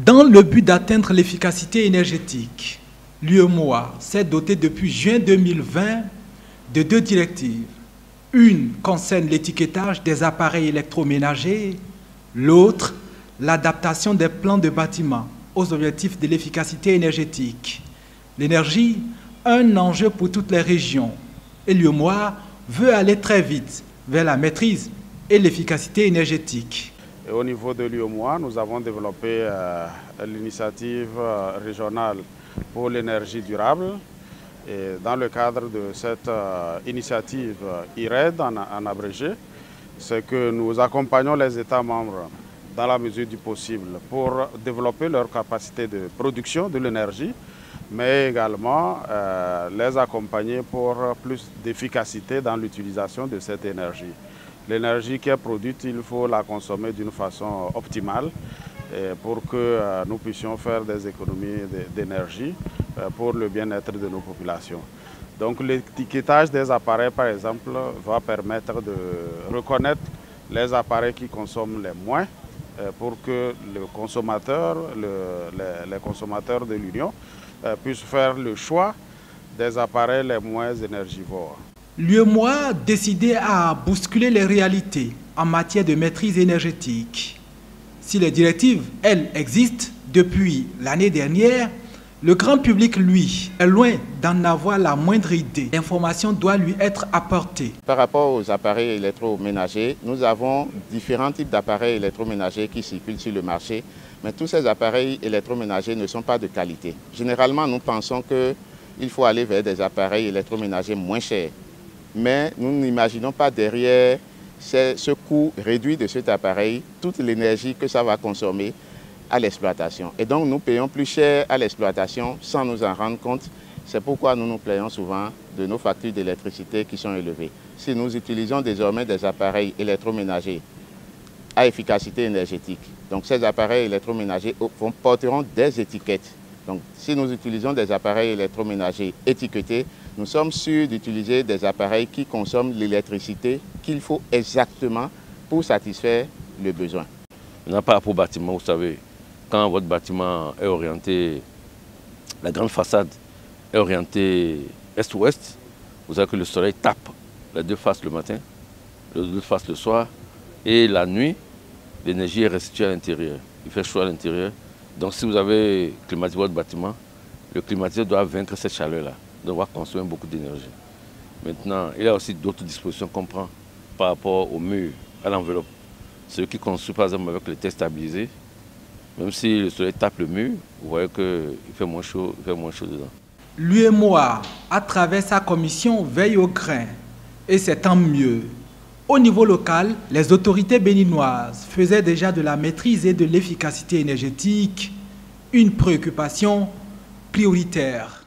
Dans le but d'atteindre l'efficacité énergétique, l'UEMOA s'est doté depuis juin 2020 de 2 directives. Une concerne l'étiquetage des appareils électroménagers, l'autre, l'adaptation des plans de bâtiment aux objectifs de l'efficacité énergétique. L'énergie, un enjeu pour toutes les régions. Et l'UEMOA veut aller très vite vers la maîtrise et l'efficacité énergétique. Et au niveau de l'UEMOA, nous avons développé l'initiative régionale pour l'énergie durable. Et dans le cadre de cette initiative IRED en abrégé, c'est que nous accompagnons les États membres dans la mesure du possible pour développer leur capacité de production de l'énergie, mais également les accompagner pour plus d'efficacité dans l'utilisation de cette énergie. L'énergie qui est produite, il faut la consommer d'une façon optimale pour que nous puissions faire des économies d'énergie pour le bien-être de nos populations. Donc l'étiquetage des appareils, par exemple, va permettre de reconnaître les appareils qui consomment les moins pour que les consommateurs de l'Union puissent faire le choix des appareils les moins énergivores. L'UEMOA a décidé à bousculer les réalités en matière de maîtrise énergétique. Si les directives, elles, existent depuis l'année dernière, le grand public, lui, est loin d'en avoir la moindre idée. L'information doit lui être apportée. Par rapport aux appareils électroménagers, nous avons différents types d'appareils électroménagers qui circulent sur le marché, mais tous ces appareils électroménagers ne sont pas de qualité. Généralement, nous pensons qu'il faut aller vers des appareils électroménagers moins chers. Mais nous n'imaginons pas derrière ce coût réduit de cet appareil, toute l'énergie que ça va consommer à l'exploitation. Et donc nous payons plus cher à l'exploitation sans nous en rendre compte. C'est pourquoi nous nous plaignons souvent de nos factures d'électricité qui sont élevées. Si nous utilisons désormais des appareils électroménagers à efficacité énergétique, donc ces appareils électroménagers porteront des étiquettes. Donc si nous utilisons des appareils électroménagers étiquetés, nous sommes sûrs d'utiliser des appareils qui consomment l'électricité qu'il faut exactement pour satisfaire le besoin. Par rapport au bâtiment, vous savez, quand votre bâtiment est orienté, la grande façade est orientée est-ouest, vous savez que le soleil tape les 2 faces le matin, les 2 faces le soir, et la nuit, l'énergie est restituée à l'intérieur. Il fait chaud à l'intérieur. Donc si vous avez climatisé votre bâtiment, le climatiseur doit vaincre cette chaleur-là. Donc on va consommer beaucoup d'énergie. Maintenant, il y a aussi d'autres dispositions qu'on prend par rapport au mur, à l'enveloppe. Ceux qui construisent par exemple avec le test stabilisé, même si le soleil tape le mur, vous voyez qu'il fait moins chaud dedans. L'UEMOA, à travers sa commission, veille au grain. Et c'est tant mieux. Au niveau local, les autorités béninoises faisaient déjà de la maîtrise et de l'efficacité énergétique une préoccupation prioritaire.